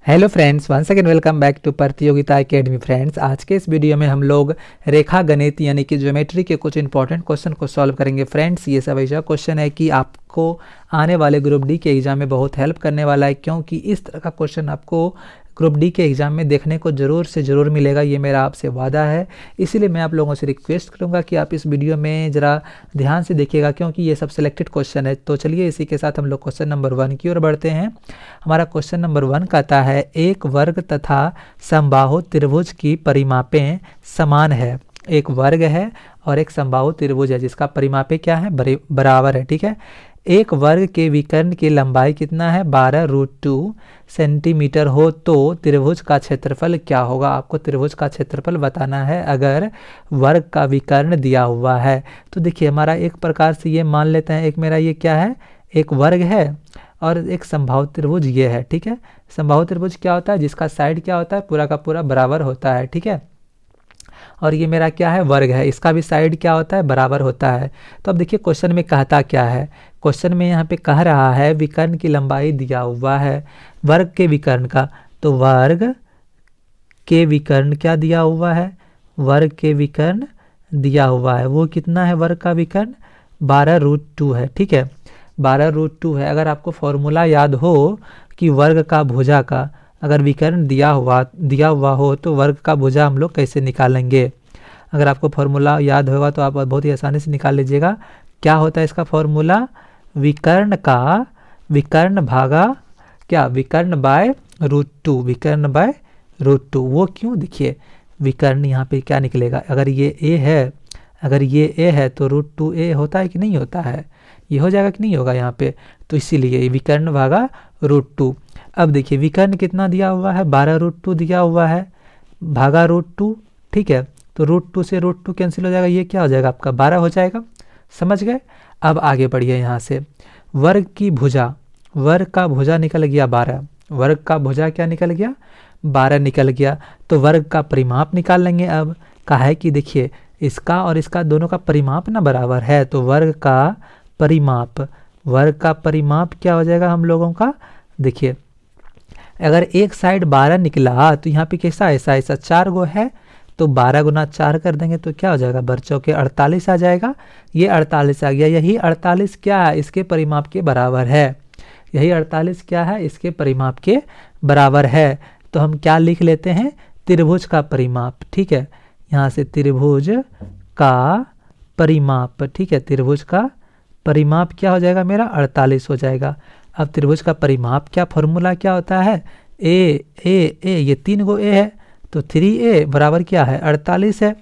Hello friends, once again welcome back to Pratiyogita academy. Friends, आज के इस वीडियो में हम लोग रेखा गणित यानी कि ज्योमेट्री के कुछ इंपॉर्टेंट क्वेश्चन को सॉल्व करेंगे। फ्रेंड्स, ये सब ऐसा क्वेश्चन है कि आपको आने वाले ग्रुप डी के एग्जाम में बहुत हेल्प करने वाला है, क्योंकि इस तरह का क्वेश्चन आपको ग्रुप डी के एग्ज़ाम में देखने को ज़रूर से ज़रूर मिलेगा। ये मेरा आपसे वादा है। इसीलिए मैं आप लोगों से रिक्वेस्ट करूंगा कि आप इस वीडियो में ज़रा ध्यान से देखिएगा, क्योंकि ये सब सिलेक्टेड क्वेश्चन है। तो चलिए इसी के साथ हम लोग क्वेश्चन नंबर 1 की ओर बढ़ते हैं। हमारा क्वेश्चन नंबर 1 कहता है, एक वर्ग तथा समबाहु त्रिभुज की परिमापें समान है। एक वर्ग है और एक समबाहु त्रिभुज है जिसका परिमापें क्या है, बराबर है। ठीक है। एक वर्ग के विकर्ण की लंबाई कितना है, 12√2 सेंटीमीटर हो तो त्रिभुज का क्षेत्रफल क्या होगा। आपको त्रिभुज का क्षेत्रफल बताना है अगर वर्ग का विकर्ण दिया हुआ है। तो देखिए, हमारा एक प्रकार से ये मान लेते हैं, एक मेरा ये क्या है, एक वर्ग है और एक समबाहु त्रिभुज ये है। ठीक है। समबाहु त्रिभुज क्या होता है, जिसका साइड क्या होता है, पूरा का पूरा बराबर होता है। ठीक है। और ये मेरा क्या है, वर्ग है, इसका भी साइड क्या होता है, बराबर होता है। तो अब देखिए क्वेश्चन में कहता क्या है। क्वेश्चन में यहाँ पे कह रहा है विकर्ण की लंबाई दिया हुआ है वर्ग के विकर्ण का। तो वर्ग के विकर्ण क्या दिया हुआ है, वर्ग के विकर्ण दिया हुआ है, वो कितना है, वर्ग का विकर्ण 12√2 है। ठीक है, 12√2 है। अगर आपको फॉर्मूला याद हो कि वर्ग का भुजा का अगर विकर्ण दिया हुआ हो तो वर्ग का भुजा हम लोग कैसे निकालेंगे। अगर आपको फॉर्मूला याद होगा तो आप बहुत ही आसानी से निकाल लीजिएगा। क्या होता है इसका फॉर्मूला, विकर्ण भागा क्या, विकर्ण बाय √2, विकर्ण बाय √2। वो क्यों, देखिए विकर्ण यहाँ पे क्या निकलेगा, अगर ये a है, अगर ये a है तो √2a होता है कि नहीं होता है, ये हो जाएगा कि नहीं होगा यहाँ पे। तो इसीलिए विकर्ण भागा √2। अब देखिए विकर्ण कितना दिया हुआ है, 12√2 दिया हुआ है, भागा √2। ठीक है, तो √2 से √2 कैंसिल हो जाएगा, ये क्या हो जाएगा आपका 12 हो जाएगा। समझ गए। अब आगे बढ़िए यहाँ से, वर्ग की भुजा, वर्ग का भुजा निकल गया 12, वर्ग का भुजा क्या निकल गया, 12 निकल गया। तो वर्ग का परिमाप निकाल लेंगे। अब कहा है कि देखिए इसका और इसका दोनों का परिमाप ना बराबर है, तो वर्ग का परिमाप, वर्ग का परिमाप क्या हो जाएगा हम लोगों का, देखिए अगर एक साइड 12 निकला तो यहाँ पे कैसा ऐसा 4 गो है, तो 12 गुना 4 कर देंगे तो क्या हो जाएगा, बच्चों के 48 आ जाएगा। ये 48 आ गया, यही 48 क्या है, इसके परिमाप के बराबर है। यही 48 क्या है, इसके परिमाप के बराबर है। तो हम क्या लिख लेते हैं, त्रिभुज का परिमाप। ठीक है, यहाँ से त्रिभुज का परिमाप। ठीक है, त्रिभुज का परिमाप क्या हो जाएगा मेरा, 48 हो जाएगा। अब त्रिभुज का परिमाप क्या, फॉर्मूला क्या होता है, ए ए ए, ये 3 गो ए है तो 3a बराबर क्या है, 48 है।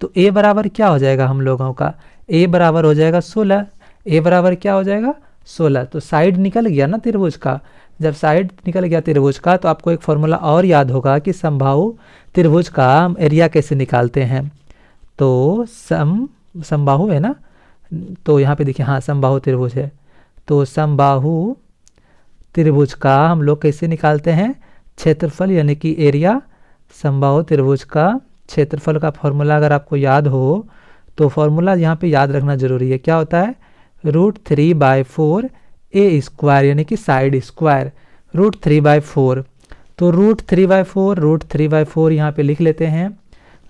तो a बराबर क्या हो जाएगा हम लोगों का, a बराबर हो जाएगा 16, a बराबर क्या हो जाएगा 16। तो साइड निकल गया ना त्रिभुज का। जब साइड निकल गया त्रिभुज का तो आपको एक फॉर्मूला और याद होगा कि समबाहु त्रिभुज का एरिया कैसे निकालते हैं। तो समबाहु है ना, तो यहाँ पे देखिए, हाँ समबाहु त्रिभुज है, तो समबाहु त्रिभुज का हम लोग कैसे निकालते हैं, क्षेत्रफल यानी कि एरिया। समबाहु त्रिभुज का क्षेत्रफल का फॉर्मूला अगर आपको याद हो तो फॉर्मूला यहाँ पे याद रखना जरूरी है। क्या होता है, √3/4 a² यानी कि साइड स्क्वायर, √3/4। तो √3/4 यहाँ पे लिख लेते हैं,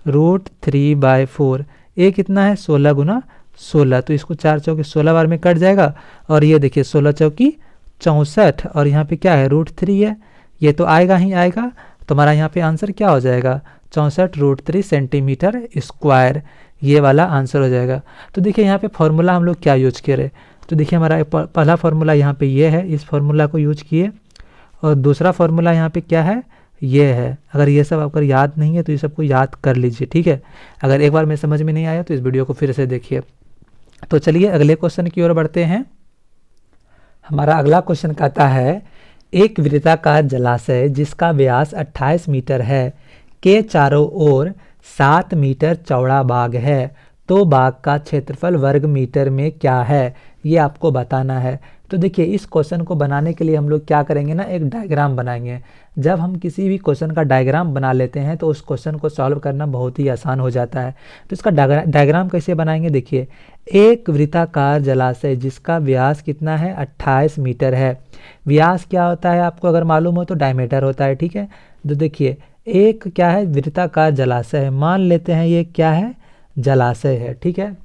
√3/4। a कितना है, 16 गुना 16, तो इसको 4 चौके 16 बार में कट जाएगा। और ये देखिए 16 चौकी 64, और यहाँ पे क्या है, √3 है, ये तो आएगा ही आएगा। तो हमारा यहाँ पे आंसर क्या हो जाएगा, 64√3 सेंटीमीटर स्क्वायर, ये वाला आंसर हो जाएगा। तो देखिए यहाँ पे फॉर्मूला हम लोग क्या यूज करें, तो देखिए हमारा पहला फॉर्मूला यहाँ पे ये है, इस फॉर्मूला को यूज किए, और दूसरा फॉर्मूला यहाँ पे क्या है, ये है। अगर ये सब आपको याद नहीं है तो ये सबको याद कर लीजिए। ठीक है, अगर एक बार में समझ में नहीं आया तो इस वीडियो को फिर से देखिए। तो चलिए अगले क्वेश्चन की ओर बढ़ते हैं। हमारा अगला क्वेश्चन कहता है, एक वृत्ताकार जलाशय जिसका व्यास 28 मीटर है के चारों ओर 7 मीटर चौड़ा बाग है, तो बाग का क्षेत्रफल वर्ग मीटर में क्या है, ये आपको बताना है। तो देखिए इस क्वेश्चन को बनाने के लिए हम लोग क्या करेंगे ना, एक डायग्राम बनाएंगे। जब हम किसी भी क्वेश्चन का डायग्राम बना लेते हैं तो उस क्वेश्चन को सॉल्व करना बहुत ही आसान हो जाता है। तो इसका डायग्राम कैसे बनाएंगे, देखिए एक वृत्ताकार जलाशय जिसका व्यास कितना है 28 मीटर है। व्यास क्या होता है आपको अगर मालूम हो तो डायमीटर होता है, ठीक है। तो देखिए एक क्या है वृत्ताकार जलाशय है, मान लेते हैं ये क्या है जलाशय है, ठीक है।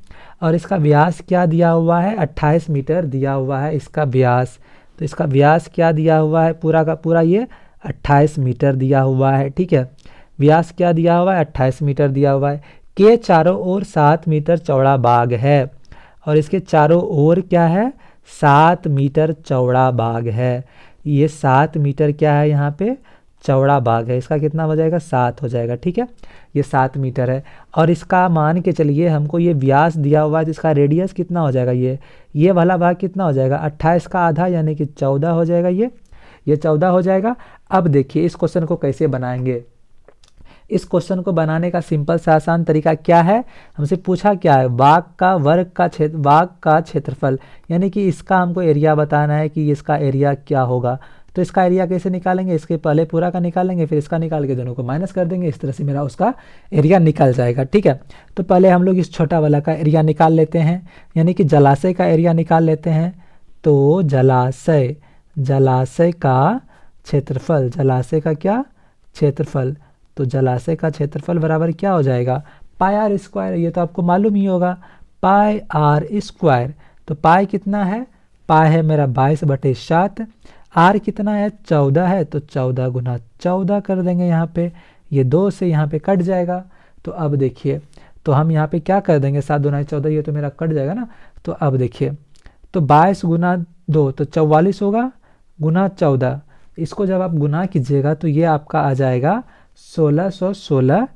और इसका व्यास क्या दिया हुआ है 28 मीटर दिया हुआ है इसका व्यास। तो इसका व्यास क्या दिया हुआ है पूरा का पूरा ये 28 मीटर दिया हुआ है, ठीक है। व्यास क्या दिया हुआ है 28 मीटर दिया हुआ है। के चारों ओर 7 मीटर चौड़ा बाग है और इसके चारों ओर क्या है 7 मीटर चौड़ा बाग है। ये 7 मीटर क्या है यहाँ पे चौड़ा बाग है, इसका कितना हो जाएगा 7 हो जाएगा, ठीक है। ये 7 मीटर है और इसका मान के चलिए हमको ये व्यास दिया हुआ है तो इसका रेडियस कितना हो जाएगा, ये वाला भाग कितना हो जाएगा 28 का आधा यानी कि 14 हो जाएगा, ये 14 हो जाएगा। अब देखिए इस क्वेश्चन को कैसे बनाएंगे। इस क्वेश्चन को बनाने का सिंपल सा आसान तरीका क्या है, हमसे पूछा क्या है बाग का वर्ग का बाग का क्षेत्रफल, यानी कि इसका हमको एरिया बताना है कि इसका एरिया क्या होगा। तो इसका एरिया कैसे निकालेंगे, इसके पहले पूरा का निकालेंगे फिर इसका निकाल के दोनों को माइनस कर देंगे, इस तरह से मेरा उसका एरिया निकल जाएगा, ठीक है। तो पहले हम लोग इस छोटा वाला का एरिया निकाल लेते हैं, यानी कि जलाशय का एरिया निकाल लेते हैं। तो जलाशय का क्षेत्रफल, जलाशय का क्या क्षेत्रफल, तो जलाशय का क्षेत्रफल बराबर क्या हो जाएगा पाई आर स्क्वायर, ये तो आपको मालूम ही होगा पाई आर स्क्वायर। तो पाई कितना है, पाई है मेरा 22/7, आर कितना है 14 है तो 14 गुना 14 कर देंगे यहाँ पे, ये 2 से यहाँ पे कट जाएगा। तो अब देखिए तो हम यहाँ पे क्या कर देंगे 7 दूना 14, ये तो मेरा कट जाएगा ना। तो अब देखिए तो 22 गुना 2 तो 44 होगा गुना 14, इसको जब आप गुना कीजिएगा तो ये आपका आ जाएगा 1616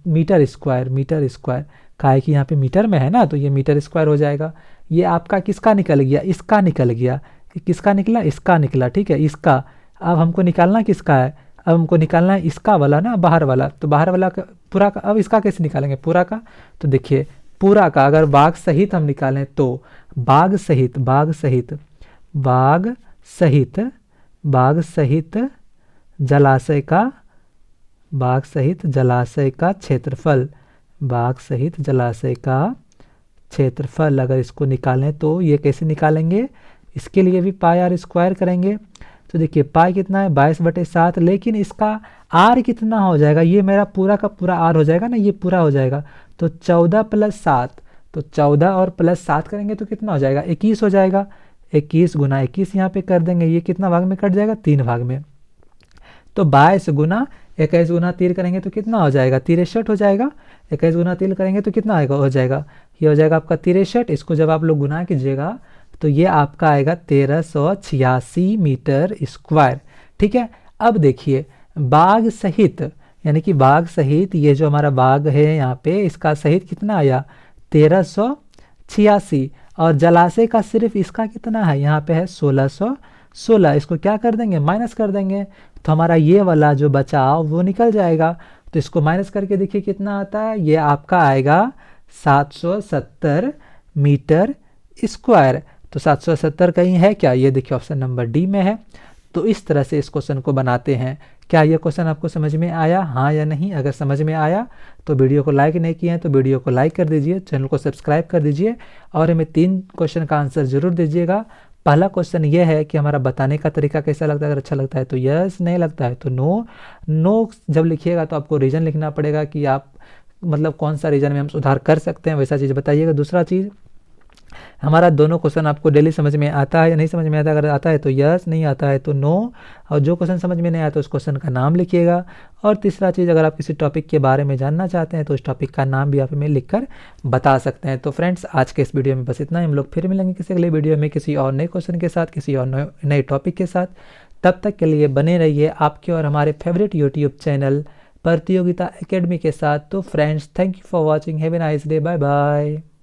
मीटर स्क्वायर, काहे कि यहाँ पे मीटर में है ना तो ये मीटर स्क्वायर हो जाएगा। ये आपका किसका निकल गया, इसका निकल गया, किसका निकला इसका निकला, ठीक है इसका। अब हमको निकालना किसका है, अब हमको निकालना है इसका वाला ना बाहर वाला, तो बाहर वाला का पूरा का, अब इसका कैसे निकालेंगे पूरा का। तो देखिए पूरा का अगर बाग सहित हम निकालें तो बाग सहित जलाशय का क्षेत्रफल, अगर इसको निकालें तो ये कैसे निकालेंगे, इसके लिए भी पाई आर स्क्वायर करेंगे। तो देखिए पाई कितना है 22/7, लेकिन इसका आर कितना हो जाएगा, ये मेरा पूरा का पूरा आर हो जाएगा ना, ये पूरा हो जाएगा। तो 14 + 7, तो 14 और +7 करेंगे तो कितना हो जाएगा 21 हो जाएगा। 21 गुना 21 यहाँ पे कर देंगे, ये कितना भाग में कट जाएगा 3 भाग में। तो 22 गुना 21 गुना 3 करेंगे तो कितना हो जाएगा 63 हो जाएगा। 21 गुना 3 करेंगे तो कितना आएगा हो जाएगा, ये हो जाएगा आपका 63। इसको जब आप लोग गुना कीजिएगा तो ये आपका आएगा 1386 मीटर स्क्वायर, ठीक है। अब देखिए बाग सहित, यानी कि बाग सहित ये जो हमारा बाग है यहाँ पे इसका सहित कितना आया 1386, और जलाशय का सिर्फ इसका कितना है यहाँ पे है 1616, इसको क्या कर देंगे माइनस कर देंगे, तो हमारा ये वाला जो बचा वो निकल जाएगा। तो इसको माइनस करके देखिए कितना आता है, ये आपका आएगा 770 मीटर स्क्वायर। तो 770 कहीं है क्या, ये देखिए ऑप्शन नंबर डी में है। तो इस तरह से इस क्वेश्चन को बनाते हैं। क्या ये क्वेश्चन आपको समझ में आया, हाँ या नहीं। अगर समझ में आया तो वीडियो को लाइक नहीं किए हैं तो वीडियो को लाइक कर दीजिए, चैनल को सब्सक्राइब कर दीजिए और हमें 3 क्वेश्चन का आंसर जरूर दीजिएगा। पहला क्वेश्चन ये है कि हमारा बताने का तरीका कैसा लगता है, अगर अच्छा लगता है तो यस, नहीं लगता है तो नो। जब लिखिएगा तो आपको रीज़न लिखना पड़ेगा कि आप मतलब कौन सा रीजन में हम सुधार कर सकते हैं, वैसा चीज़ बताइएगा। दूसरा चीज़, हमारा दोनों क्वेश्चन आपको डेली समझ में आता है या नहीं समझ में आता है, अगर आता है तो यस, नहीं आता है तो नो, और जो क्वेश्चन समझ में नहीं आता उस क्वेश्चन का नाम लिखिएगा। और तीसरा चीज़, अगर आप किसी टॉपिक के बारे में जानना चाहते हैं तो उस टॉपिक का नाम भी आप हमें लिखकर बता सकते हैं। तो फ्रेंड्स आज के इस वीडियो में बस इतना ही, हम लोग फिर मिलेंगे किसी अगले वीडियो में किसी और नए क्वेश्चन के साथ, किसी और नए टॉपिक के साथ। तब तक के लिए बने रहिए आपके और हमारे favourite YouTube channel Pratiyogita academy के साथ। तो friends thank you for watching, have a nice day, bye bye.